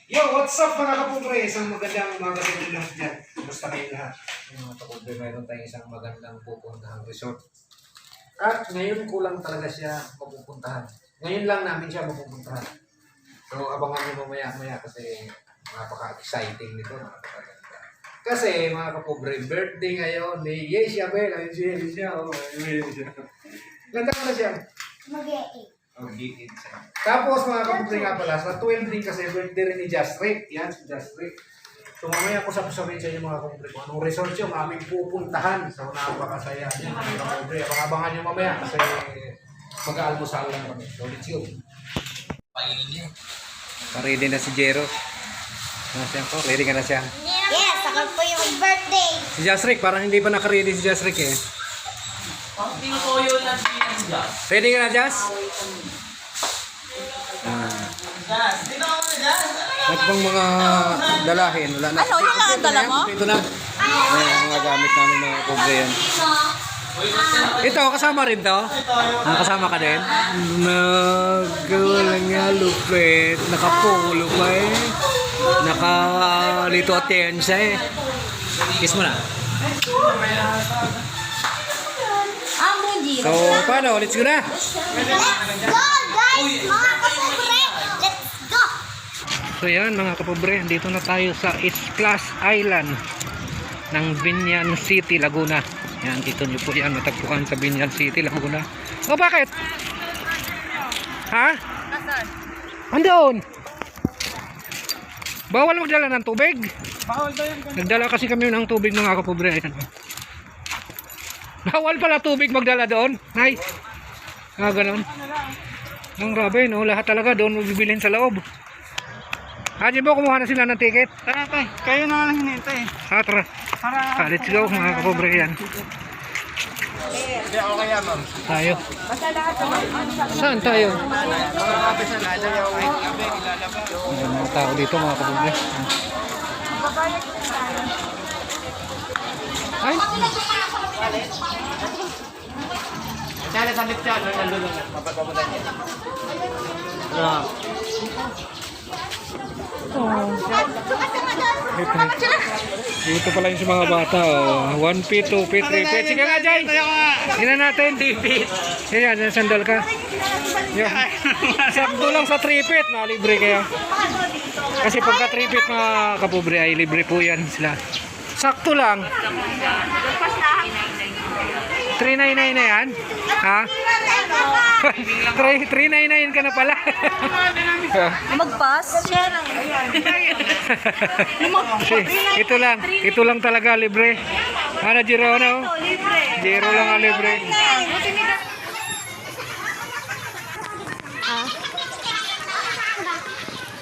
Yo, what's up mga kapobre? Isang magandang umaga sa inyo lahat dyan. Kumusta kayo lahat? Mga kapobre, mayroon tayong isang magandang pupuntahang resort. At ngayon ko lang talaga siya mapupuntahan. Ngayon lang namin siya mapupuntahan. So abangan nyo mamaya-maya kasi napaka-exciting nito. Napakaganda. Kasi mga kapobre, birthday ngayon ni Yesia Bell. Ayun siya. Oh, ayun siya. Ganda ko na siya. Mag-e-8. Okay, tapos mga kapuntri nga pala, sa 12 din kasi birthday rin ni Just Rick. Yan, si Just Rick. So mamaya ko sabihin sa inyo mga kapuntri kung anong resort yung aming pupuntahan. So napakasaya niya mga kapuntri. Abangan nyo mamaya kasi mag-aalmusal lang kami. So let's go. Painit. Ready na si Jero. Nasaan ko? Ready ka na siya? Yes, ako po yung birthday. Si Just Rick, parang hindi pa naka-ready si Just Rick eh. Pang-ting ko yun lang siya. Ready ka na, Just? Jas, dito ako na Jas. At pang mga dalahin, wala na. Ano, yun lang ang dala mo? Ito na. Ayan, mga gamit namin mga pobre yan. Ito, kasama rin to? Kasama ka din? Nagawa nga lupit. Nakapulo pa eh. Nakalito atensa eh. Kiss mo na. So, paano? Let's go na. Let's go, guys! Mga kapobre, let's go! So yan mga kapobre, dito na tayo sa Splash Island ng Binyan City, Laguna. Yan, dito nyo po yan matagpuan sa Binyan City, Laguna. O bakit? Ha? Andoon? Bawal magdala ng tubig? Bawal daw yung Nagdala kasi kami ng tubig mga kapobre. Ayan. Bawal pala tubig magdala doon, Nay. Ah, ganun. Ang grabe, no? Lahat talaga doon bibilhin sa loob. Haji mo, kumuha na sila ng ticket. Tara tay, kayo na lang hinintay. Tara. Let's go mga kapobre yan. Hindi ako kaya ma'am. Tayo. Saan tayo? Mga kape sa nada yung kape ilalabas. Ayan, mga tao dito mga kapobre. Ay! Sala sa lift siya, nandun lang. Papatabutan niya. Dito pala yung mga bata. 1 feet, 2 feet, 3 feet. Sige nga, Jay! Hinan natin. 3 feet. Yan, sandal ka. Yan. Sakto lang sa 3 feet. Libre kaya. Kasi pagka 3 feet mga kapobre ay libre po yan sila. Sakto lang. 399 na yan? Ha? 399 ka na pala. Mag-pass? Share lang. Ito lang talaga libre. Ano, Jero, ano? Jero lang ang libre.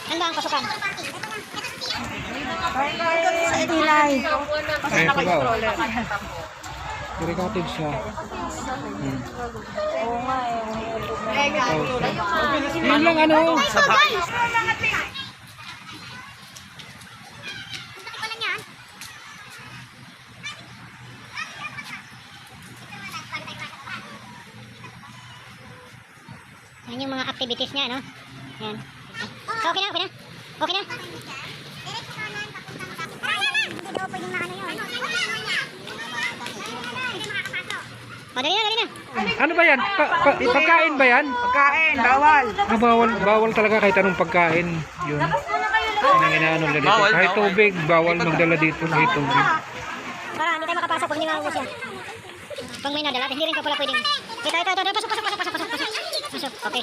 Handa ang pasukan. Sa itilay. Ay, ito ba? Kiri cottage siya. Oo nga eh. Yun lang ano. Yan yung mga activities niya, no? Yan. So, okay na, okay na. Okay na. Hindi daw pwedeng maano yun. O, dali na. Ano ba yan? Pagkain ba yan? Pagkain, bawal. Bawal talaga kahit anong pagkain. Yun. Inaano nila dito. Kahit tubig, bawal magdala dito. Kahit tubig. Para hindi tayo makapasok pag hindi maubos yan. Pag may nadala, hindi rin ka pala pwedeng. Ito. Pasok. Okay.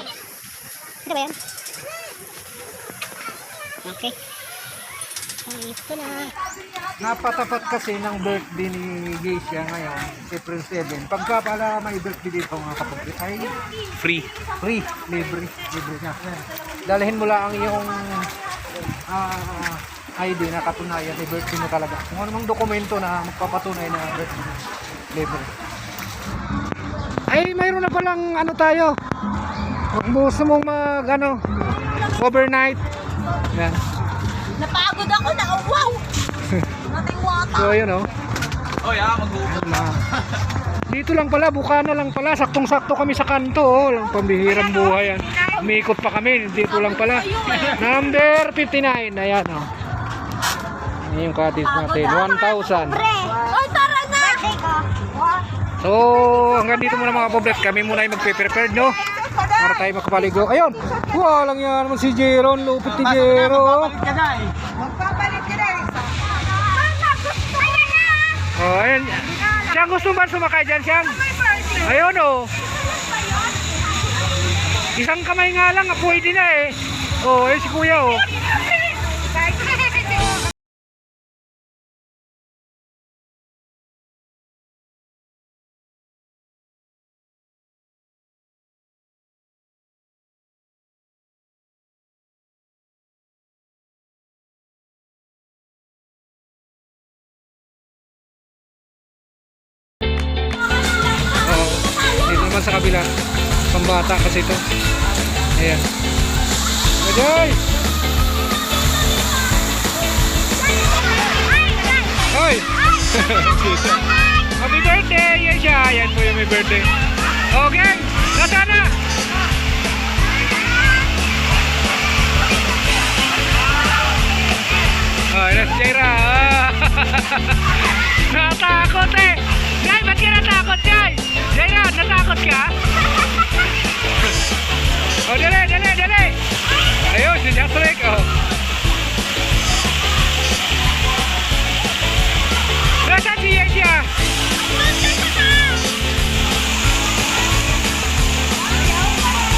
Ito ba yan? Okay. Ito na. Napatapat kasi ng birthday ni Geisha ngayon, April 7. Pagka pala may birthday dito mga kapatid, ay free, libre na. Dalhin mo lang ang iyong ID na katunayan ni birthday mo talaga. Kung anong dokumento na magpapatunay na birthday mo, libre. Ay, mayroon na palang ano tayo. Kung gusto mong overnight. Yan. Napagod ako na. Wow! Nothing water. So, yun oh. Oh, yeah, mag-uubos. Dito lang pala, Bukana lang pala. Saktong-sakto kami sa kanto. Oh. Lang pambihirang buhay yan. Umikot pa kami. Dito lang pala. Number 59. Ayan oh. Ayan yung cottage natin. 1,000. Oy, tara na! So, hanggang dito muna mga pobret. Kami muna yung magpe-prepare, no? Para tayo makapaligo. Ayun! Walang yan naman si Jeron. Lupit ni Jeron. Magpapalit ka na isa. Oh, ayun. Siyang gusto ba sumakay dyan, Siyang? Ayun, oh. Isang kamay nga lang, pwede na eh. Oh, ayun si Kuya, oh. Dito naman sa kabila. Pambata kasi ito. Ayan. Aday! Hoy! Happy birthday! Yan siya. Yan po yung may birthday. Okay! Nasaan na? Oh, yan si Jaira. Natakot eh! Jai, ba't ka natakot, Jai? Jaira, natakot ka? Oh, dali, dali, dali! Ayun, si Jasrik, oh. Nasaan si Yesia?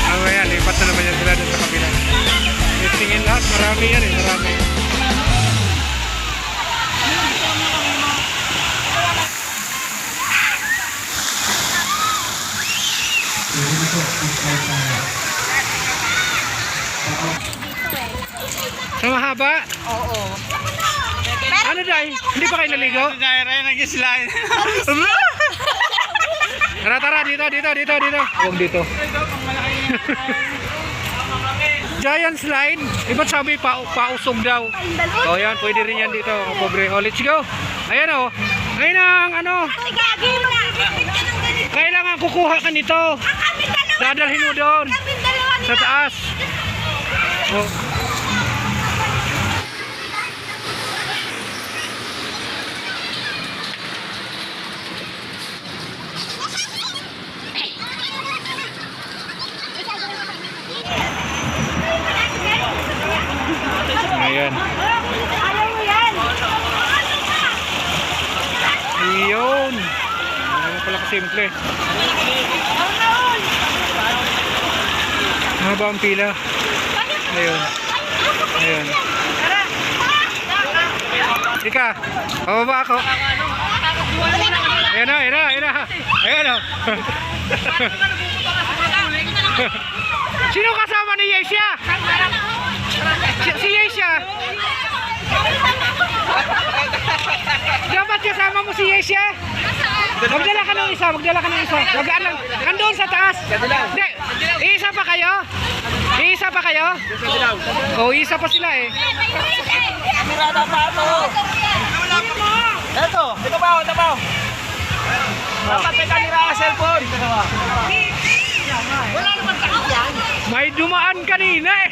Mamaya, lipat na naman yan sila dun sa kabila. Tingin lahat, marami yan eh, marami. Sa mahaba? Oo. Ano dahil? Hindi pa kayo naligo? Jaira, nag-slide. Tara, tara, dito, dito, dito, dito. Huwag dito. Giant slide. Iba't sabi pausog daw. Oh, yan, pwede rin yan dito. Oh, pobre. Oh, let's go. Ayan oh. Ngayon ang ano. Kailangan kukuha ka nito. Dadalhin mo doon. Sa taas. Oh. Ayan. Iyon. Ano pala kasimple. Mahaba ang pila. Ayun. Ayun. Ika, pababa ako. Ayan na, ayan na, ayan na. Ayan na. Sino kasama ni Yesia? Si Yesia. Dapat kasama mo si Yesia. Magdala ka ng isa, magdala ka ng isa. Mag-alang, andun sa taas. Hindi, isa pa kayo? Isa pa kayo? Oh, isa pa sila eh. Mirada pa ito. Ito, ito ba? Ito ba? Dapat may kamera ka cellphone. Wala naman takot yan. May dumaan kanina eh.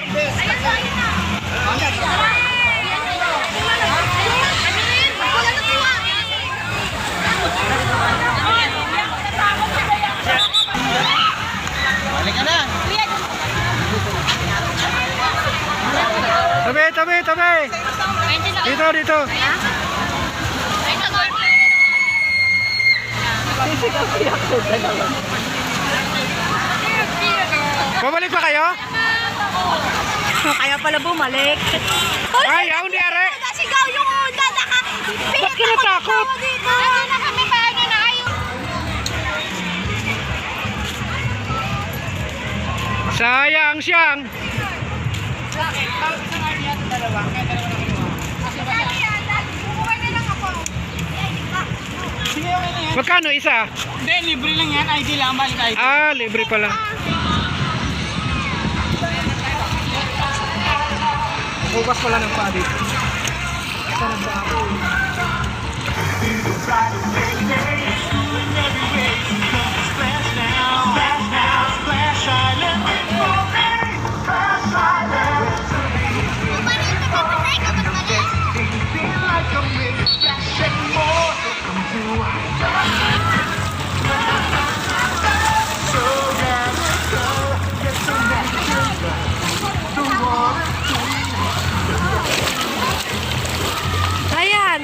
Balik ka na. Tabi, tabi, tabi. Dito, dito. Pabalik pa kayo? Kaya pala bumalik. Ay, ako hindi are. Sigaw yung onda, Ba't ka natakot? Ano na kami, paano na kayo? Sayang siyang. Magkano isa? Hindi, libre lang yan. ID lang, balik ID. Ah, libre pala. Bukas pala ng paa dito. Ito nagbago. Ayan.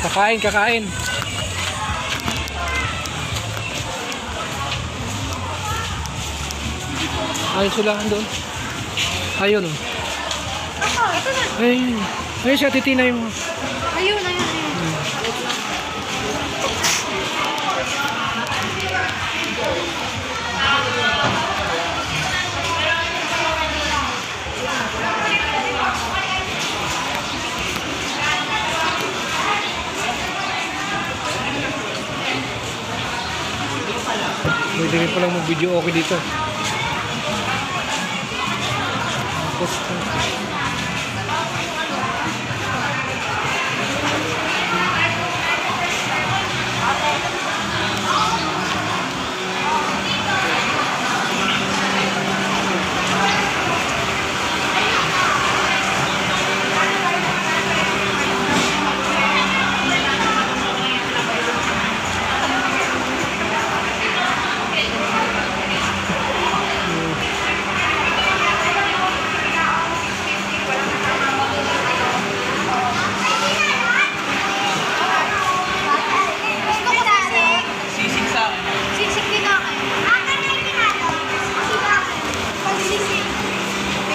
Kakain, kakain. Ayun sila doon. Ayun oh. Ayun. Ayun siya, titinay mo. Ayun, ayun, ayun. Pwede rin palang mag-video okay dito.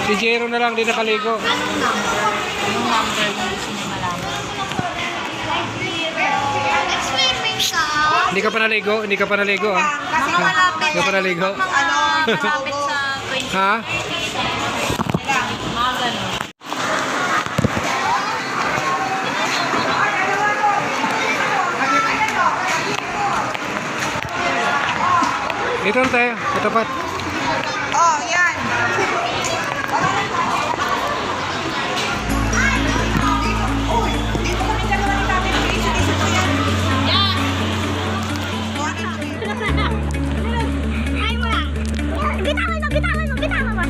Si Jero na lang din nakaligo. Swimming ka? Hindi ka pa naligo? Hindi ka pa naligo ah? Kasi malapit. Hindi ka pa naligo? Malapit sa 20. Ha? Ito na tayo, katapat. Oh, yan. Ay mo lang. Bitawan mo, bitawan mo, bitawan mo.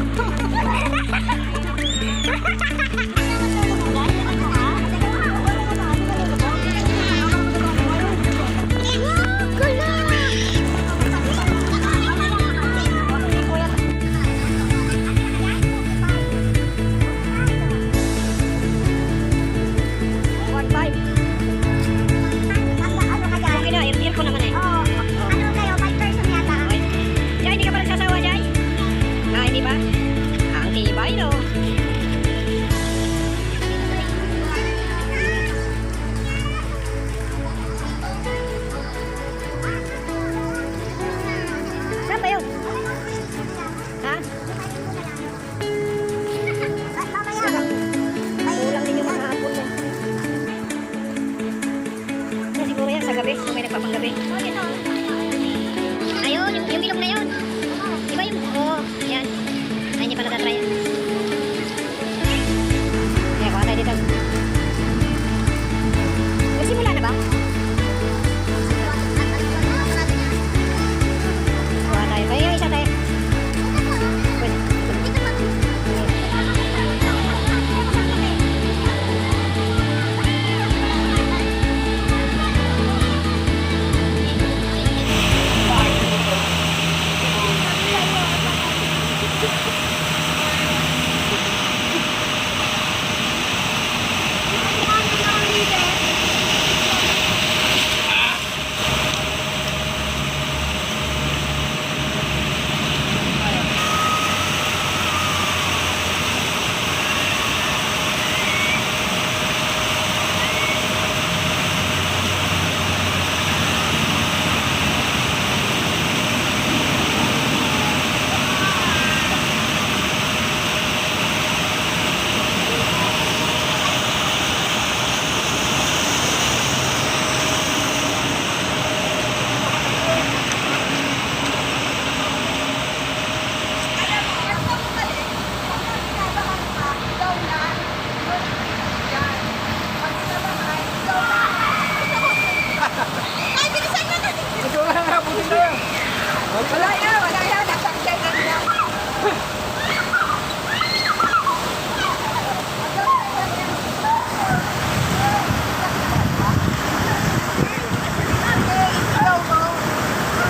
Wala yan. Nasakyan na niya.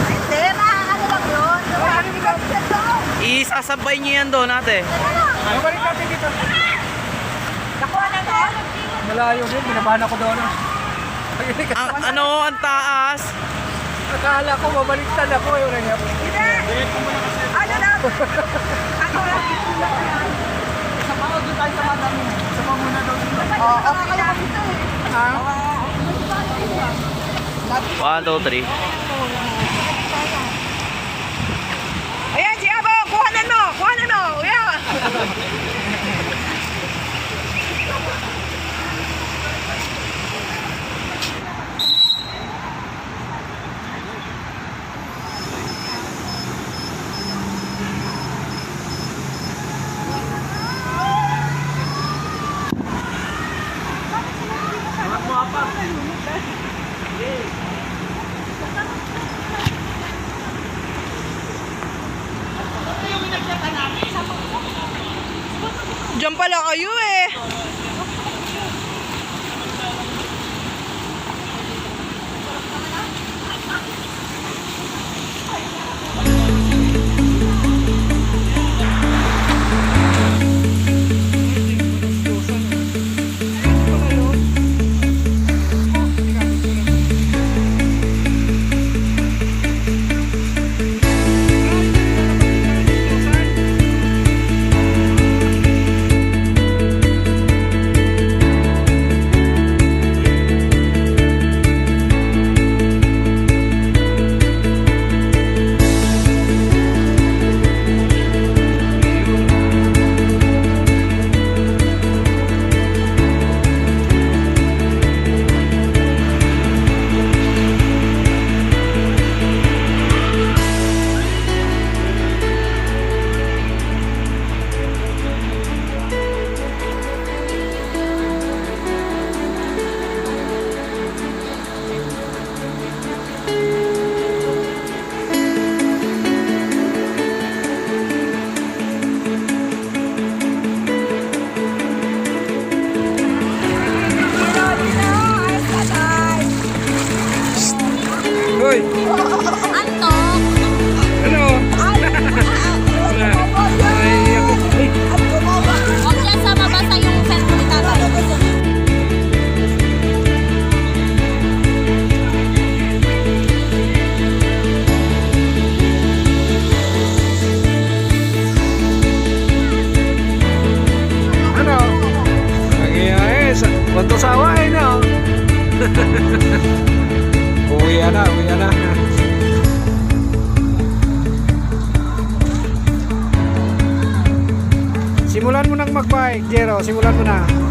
Hindi, ano lang yun. Isasabay niyo yan doon ate. Babalik natin dito. Nakuha na to? Malayo din, binabahan ako doon. Ang taas. Akala ko babaliktad ako. Yun na niya. Hindi. Ano lang? Ano lang? Oo, okay lang. Ha? 1, 2, 3. Ayan, si Abo, kuhanan mo. Ayan. Diyan pala kayo eh. Hoy! Antok! Ano? Ay, ako. Ay, Huwag yan sa mabasa yung cellphone ni tatay. ano? Nagyayari. Punto sawa eh, no? Uwi na. Simulan mo nang mag-bike, Jero. Simulan mo na.